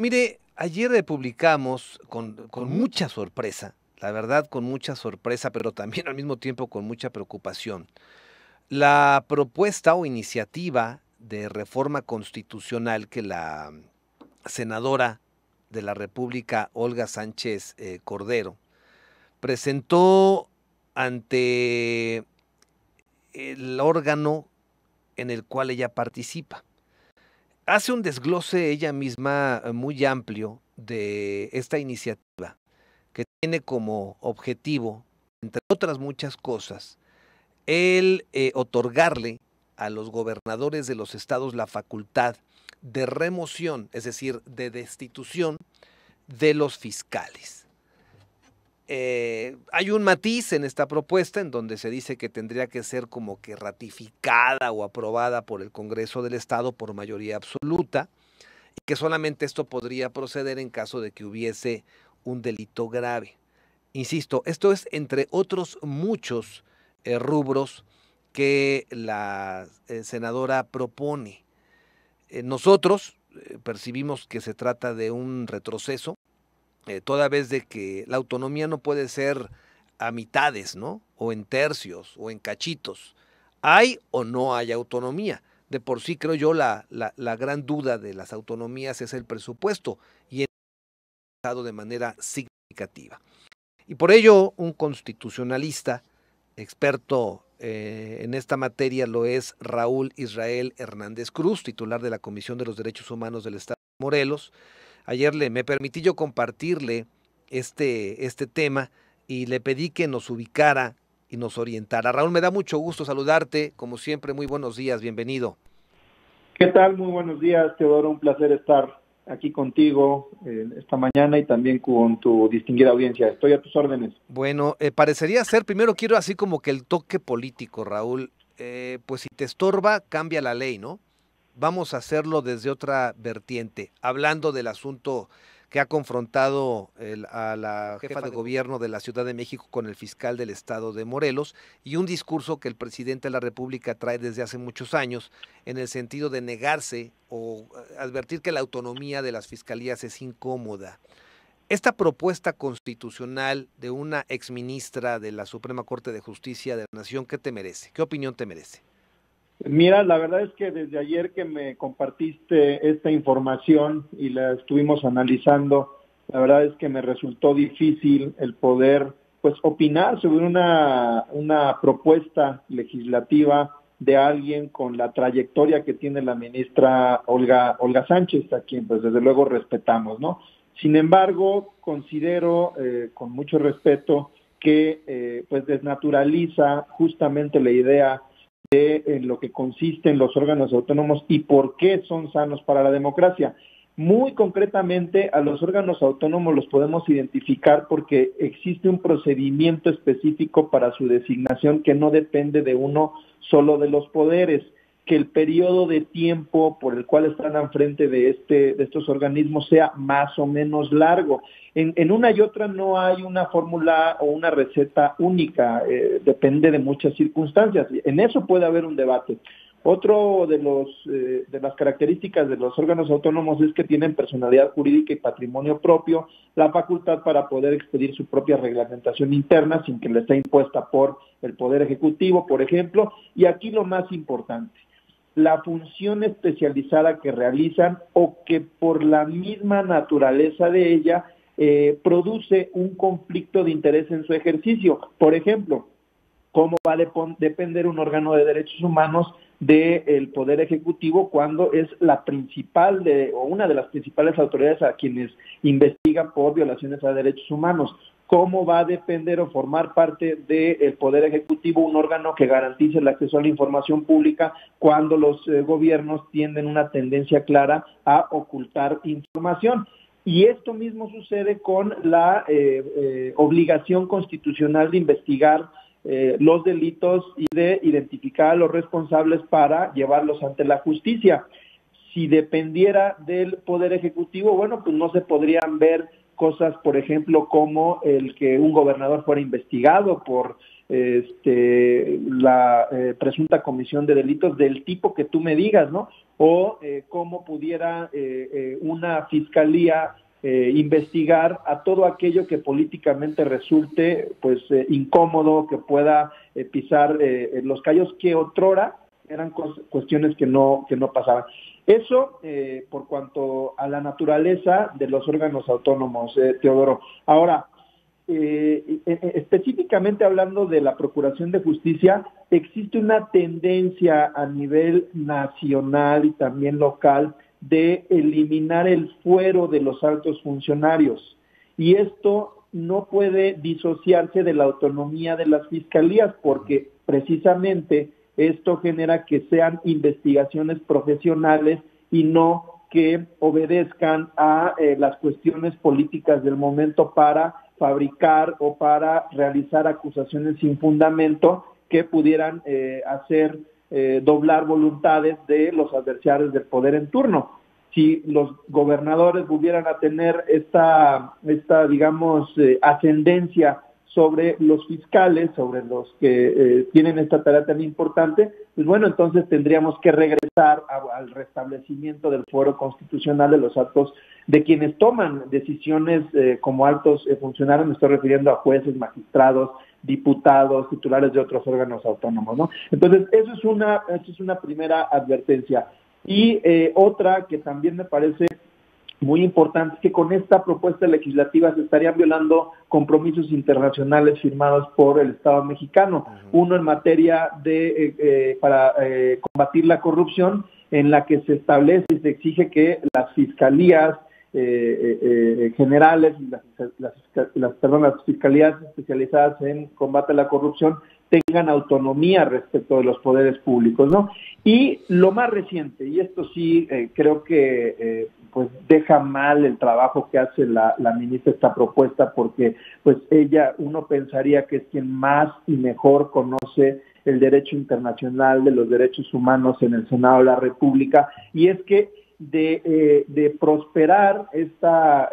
Mire, ayer publicamos con mucha sorpresa, la verdad con mucha sorpresa, pero también al mismo tiempo con mucha preocupación, la propuesta o iniciativa de reforma constitucional que la senadora de la República, Olga Sánchez Cordero, presentó ante el órgano en el cual ella participa. Hace un desglose ella misma muy amplio de esta iniciativa que tiene como objetivo, entre otras muchas cosas, el otorgarle a los gobernadores de los estados la facultad de remoción, es decir, de destitución de los fiscales. Hay un matiz en esta propuesta en donde se dice que tendría que ser como que ratificada o aprobada por el Congreso del Estado por mayoría absoluta y que solamente esto podría proceder en caso de que hubiese un delito grave. Insisto, esto es entre otros muchos rubros que la senadora propone. Nosotros percibimos que se trata de un retroceso, toda vez de que la autonomía no puede ser a mitades, ¿no? O en tercios, o en cachitos. ¿Hay o no hay autonomía? De por sí, creo yo, la gran duda de las autonomías es el presupuesto, y ha de manera significativa. Y por ello, un constitucionalista, experto en esta materia, lo es Raúl Israel Hernández Cruz, titular de la Comisión de los Derechos Humanos del Estado de Morelos. Ayer me permití yo compartirle este tema y le pedí que nos ubicara y nos orientara. Raúl, me da mucho gusto saludarte, como siempre, muy buenos días, bienvenido. ¿Qué tal? Muy buenos días, Teodoro, un placer estar aquí contigo esta mañana y también con tu distinguida audiencia. Estoy a tus órdenes. Bueno, parecería ser, primero quiero así como que el toque político, Raúl, pues si te estorba, cambia la ley, ¿no? Vamos a hacerlo desde otra vertiente, hablando del asunto que ha confrontado a la jefa de gobierno de la Ciudad de México con el fiscal del estado de Morelos, y un discurso que el presidente de la República trae desde hace muchos años en el sentido de negarse o advertir que la autonomía de las fiscalías es incómoda. Esta propuesta constitucional de una exministra de la Suprema Corte de Justicia de la Nación, ¿qué te merece? ¿Qué opinión te merece? Mira, la verdad es que desde ayer que me compartiste esta información y la estuvimos analizando, la verdad es que me resultó difícil el poder pues opinar sobre una propuesta legislativa de alguien con la trayectoria que tiene la ministra Olga Sánchez, a quien pues desde luego respetamos, ¿no? Sin embargo, considero con mucho respeto que pues desnaturaliza justamente la idea en lo que consisten los órganos autónomos y por qué son sanos para la democracia. Muy concretamente, a los órganos autónomos los podemos identificar porque existe un procedimiento específico para su designación que no depende de uno solo de los poderes, que el periodo de tiempo por el cual están al frente de estos organismos sea más o menos largo. En una y otra no hay una fórmula o una receta única, depende de muchas circunstancias. En eso puede haber un debate. Otro de las características de los órganos autónomos es que tienen personalidad jurídica y patrimonio propio, la facultad para poder expedir su propia reglamentación interna sin que le esté impuesta por el Poder Ejecutivo, por ejemplo, y aquí lo más importante, la función especializada que realizan o que por la misma naturaleza de ella produce un conflicto de interés en su ejercicio. Por ejemplo, ¿cómo va a depender un órgano de derechos humanos del Poder Ejecutivo cuando es la principal o una de las principales autoridades a quienes investigan por violaciones a derechos humanos? ¿Cómo va a depender o formar parte del Poder Ejecutivo un órgano que garantice el acceso a la información pública cuando los gobiernos tienen una tendencia clara a ocultar información? Y esto mismo sucede con la obligación constitucional de investigar los delitos y de identificar a los responsables para llevarlos ante la justicia. Si dependiera del Poder Ejecutivo, bueno, pues no se podrían ver cosas, por ejemplo, como el que un gobernador fuera investigado por la presunta comisión de delitos del tipo que tú me digas, ¿no? o cómo pudiera una fiscalía investigar a todo aquello que políticamente resulte pues incómodo, que pueda pisar los callos que otrora eran cuestiones que no pasaban. Eso por cuanto a la naturaleza de los órganos autónomos, Teodoro. Ahora, específicamente hablando de la Procuración de Justicia, existe una tendencia a nivel nacional y también local de eliminar el fuero de los altos funcionarios. Y esto no puede disociarse de la autonomía de las fiscalías, porque precisamente esto genera que sean investigaciones profesionales y no que obedezcan a las cuestiones políticas del momento para fabricar o para realizar acusaciones sin fundamento que pudieran hacer doblar voluntades de los adversarios del poder en turno. Si los gobernadores volvieran a tener esta digamos, ascendencia sobre los fiscales, sobre los que tienen esta tarea tan importante, pues bueno, entonces tendríamos que regresar al restablecimiento del fuero constitucional de los actos de quienes toman decisiones como altos funcionarios. Me estoy refiriendo a jueces, magistrados, diputados, titulares de otros órganos autónomos, ¿no? Entonces, eso es una primera advertencia. Y otra que también me parece muy importante es que con esta propuesta legislativa se estarían violando compromisos internacionales firmados por el Estado mexicano. Uno en materia de para combatir la corrupción, en la que se establece y se exige que las fiscalías generales y las fiscalías especializadas en combate a la corrupción tengan autonomía respecto de los poderes públicos, ¿no? Y lo más reciente, y esto sí creo que pues deja mal el trabajo que hace la ministra esta propuesta, porque pues uno pensaría que es quien más y mejor conoce el derecho internacional de los derechos humanos en el Senado de la República, y es que de prosperar esta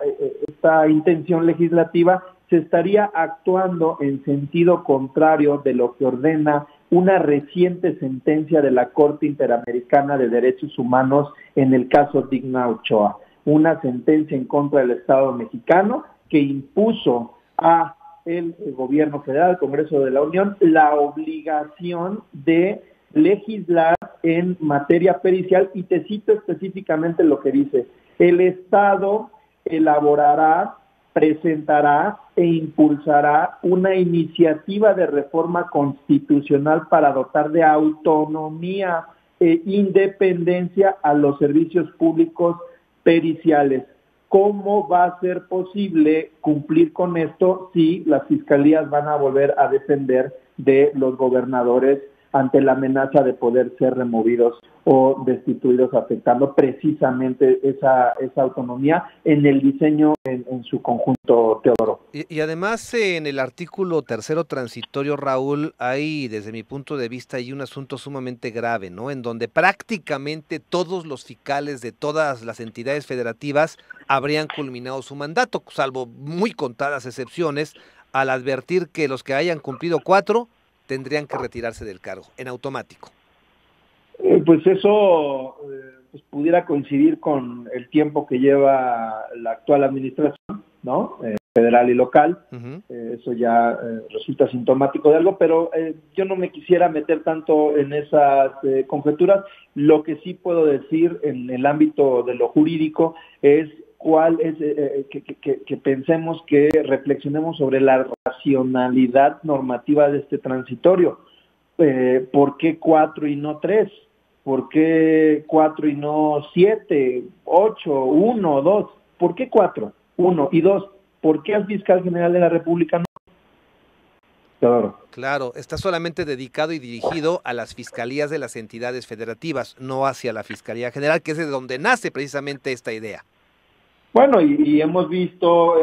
intención legislativa, se estaría actuando en sentido contrario de lo que ordena una reciente sentencia de la Corte Interamericana de Derechos Humanos en el caso Digna Ochoa, una sentencia en contra del Estado mexicano que impuso a el gobierno federal, el Congreso de la Unión, la obligación de legislar en materia pericial, y te cito específicamente lo que dice: el Estado elaborará, presentará e impulsará una iniciativa de reforma constitucional para dotar de autonomía e independencia a los servicios públicos periciales. ¿Cómo va a ser posible cumplir con esto si las fiscalías van a volver a depender de los gobernadores ante la amenaza de poder ser removidos o destituidos, afectando precisamente esa autonomía en el diseño en su conjunto, Teodoro? Y además en el artículo tercero transitorio, Raúl, hay, desde mi punto de vista, hay un asunto sumamente grave, ¿no? En donde prácticamente todos los fiscales de todas las entidades federativas habrían culminado su mandato, salvo muy contadas excepciones, al advertir que los que hayan cumplido 4 tendrían que retirarse del cargo, en automático. Pues eso pues pudiera coincidir con el tiempo que lleva la actual administración, ¿no? Federal y local. Eso ya resulta sintomático de algo, pero yo no me quisiera meter tanto en esas conjeturas. Lo que sí puedo decir en el ámbito de lo jurídico es que pensemos, que reflexionemos sobre la racionalidad normativa de este transitorio. ¿Por qué 4 y no 3? ¿Por qué 4 y no 7, 8, 1, 2? ¿Por qué 4, 1 y 2? ¿Por qué al fiscal general de la República no? Claro, está solamente dedicado y dirigido a las fiscalías de las entidades federativas, no hacia la Fiscalía General, que es de donde nace precisamente esta idea. Bueno, y hemos visto,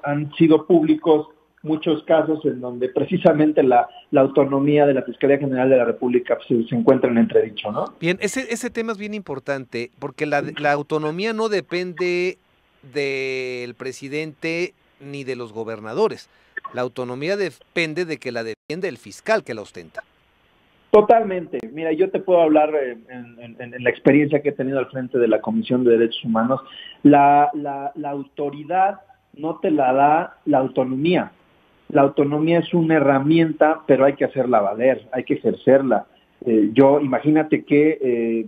han sido públicos muchos casos en donde precisamente la autonomía de la Fiscalía General de la República se encuentra en entredicho, ¿no? Bien, ese tema es bien importante, porque la autonomía no depende del presidente ni de los gobernadores. La autonomía depende de que la defiende el fiscal que la ostenta. Totalmente. Mira, yo te puedo hablar en la experiencia que he tenido al frente de la Comisión de Derechos Humanos. La autoridad no te la da la autonomía. La autonomía es una herramienta, pero hay que hacerla valer, hay que ejercerla. Imagínate que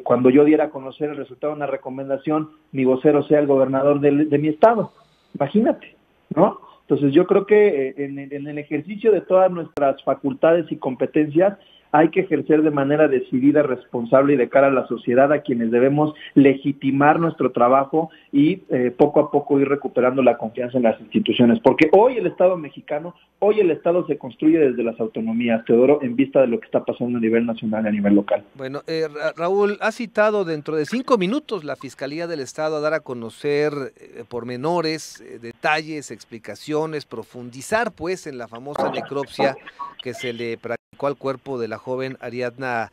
cuando yo diera a conocer el resultado de una recomendación, mi vocero sea el gobernador de mi estado. Imagínate, ¿no? Entonces yo creo que en el ejercicio de todas nuestras facultades y competencias hay que ejercer de manera decidida, responsable y de cara a la sociedad, a quienes debemos legitimar nuestro trabajo y poco a poco ir recuperando la confianza en las instituciones. Porque hoy el Estado mexicano, hoy el Estado se construye desde las autonomías, Teodoro, en vista de lo que está pasando a nivel nacional y a nivel local. Bueno, Raúl, ha citado dentro de 5 minutos la Fiscalía del Estado a dar a conocer pormenores, detalles, explicaciones, profundizar pues en la famosa necropsia que se le practicó al cuerpo de la joven Ariadna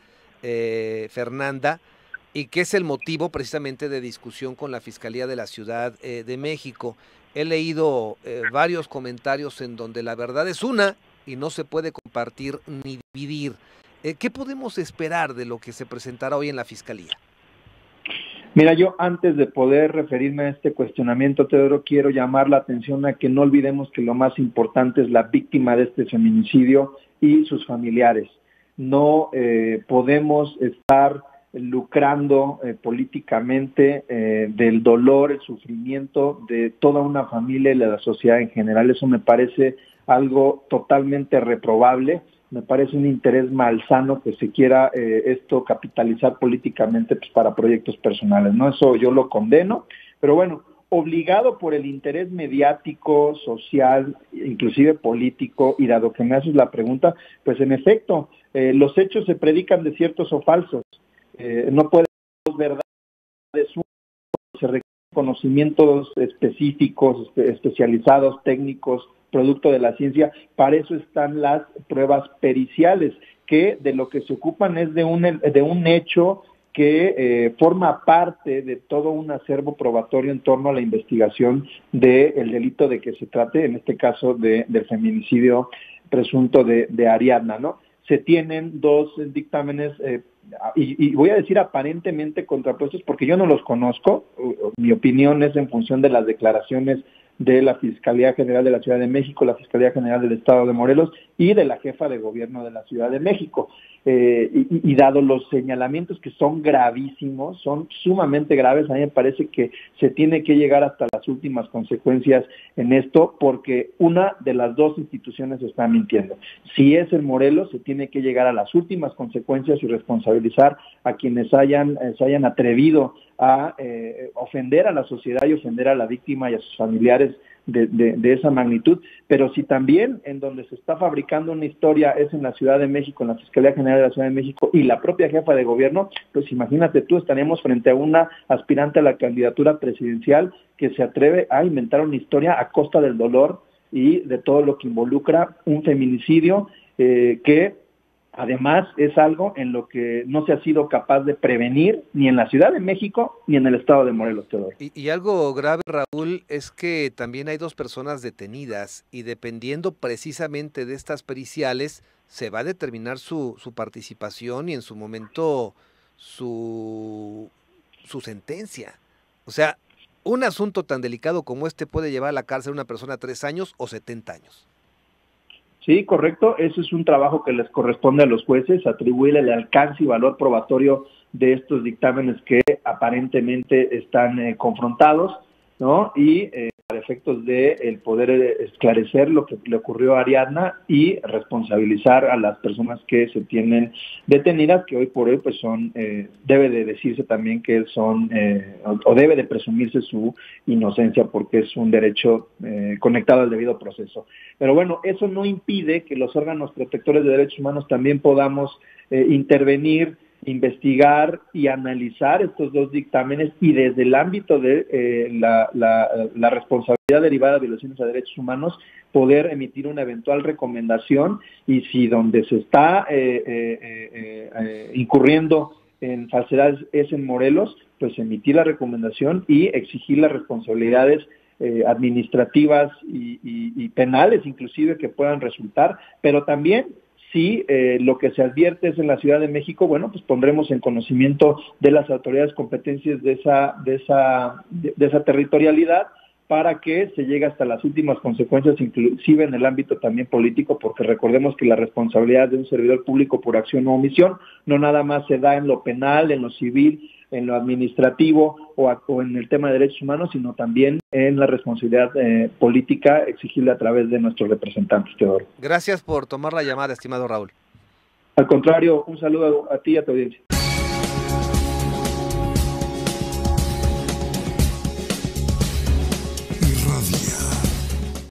Fernanda, y que es el motivo precisamente de discusión con la Fiscalía de la Ciudad de México. He leído varios comentarios en donde la verdad es una y no se puede compartir ni dividir. ¿Qué podemos esperar de lo que se presentará hoy en la Fiscalía? Mira, yo antes de poder referirme a este cuestionamiento, Teodoro, quiero llamar la atención a que no olvidemos que lo más importante es la víctima de este feminicidio y sus familiares. No podemos estar lucrando políticamente del dolor, el sufrimiento de toda una familia y de la sociedad en general. Eso me parece algo totalmente reprobable. Me parece un interés malsano que se quiera esto capitalizar políticamente pues, para proyectos personales, ¿no? Eso yo lo condeno, pero bueno, obligado por el interés mediático, social, inclusive político, y dado que me haces la pregunta, pues en efecto, los hechos se predican de ciertos o falsos, no puede ser verdades, se requieren conocimientos específicos, especializados, técnicos, producto de la ciencia. Para eso están las pruebas periciales, que de lo que se ocupan es de un hecho que forma parte de todo un acervo probatorio en torno a la investigación del delito de que se trate, en este caso del feminicidio presunto de Ariadna, ¿no? Se tienen dos dictámenes, y voy a decir aparentemente contrapuestos, porque yo no los conozco. Mi opinión es en función de las declaraciones de la Fiscalía General de la Ciudad de México, la Fiscalía General del Estado de Morelos y de la jefa de gobierno de la Ciudad de México. Y dado los señalamientos que son gravísimos, son sumamente graves, a mí me parece que se tiene que llegar hasta las últimas consecuencias en esto, porque una de las dos instituciones está mintiendo. Si es el Morelos, se tiene que llegar a las últimas consecuencias y responsabilizar a quienes se hayan atrevido a ofender a la sociedad y ofender a la víctima y a sus familiares de esa magnitud. Pero si también en donde se está fabricando una historia es en la Ciudad de México, en la Fiscalía General de la Ciudad de México y la propia jefa de gobierno, pues imagínate tú, estaríamos frente a una aspirante a la candidatura presidencial que se atreve a inventar una historia a costa del dolor y de todo lo que involucra un feminicidio que además es algo en lo que no se ha sido capaz de prevenir ni en la Ciudad de México ni en el estado de Morelos, Teodoro. Y algo grave, Raúl, es que también hay 2 personas detenidas y dependiendo precisamente de estas periciales se va a determinar su participación y en su momento su sentencia. O sea, un asunto tan delicado como este puede llevar a la cárcel a una persona 3 años o 70 años. Sí, correcto. Eso es un trabajo que les corresponde a los jueces, atribuirle el alcance y valor probatorio de estos dictámenes que aparentemente están confrontados, ¿no? Y para efectos de el poder esclarecer lo que le ocurrió a Ariadna y responsabilizar a las personas que se tienen detenidas, que hoy por hoy pues son, debe de decirse también que son, o debe de presumirse su inocencia porque es un derecho conectado al debido proceso. Pero bueno, eso no impide que los órganos protectores de derechos humanos también podamos intervenir, investigar y analizar estos 2 dictámenes y desde el ámbito de la responsabilidad derivada de violaciones a derechos humanos poder emitir una eventual recomendación, y si donde se está incurriendo en falsedades es en Morelos, pues emitir la recomendación y exigir las responsabilidades administrativas y penales inclusive que puedan resultar, pero también Si lo que se advierte es en la Ciudad de México, bueno, pues pondremos en conocimiento de las autoridades competentes de esa territorialidad para que se llegue hasta las últimas consecuencias, inclusive en el ámbito también político, porque recordemos que la responsabilidad de un servidor público por acción o omisión no nada más se da en lo penal, en lo civil, en lo administrativo o en el tema de derechos humanos, sino también en la responsabilidad política exigible a través de nuestros representantes, Teodoro. Gracias por tomar la llamada, estimado Raúl. Al contrario, un saludo a ti y a tu audiencia.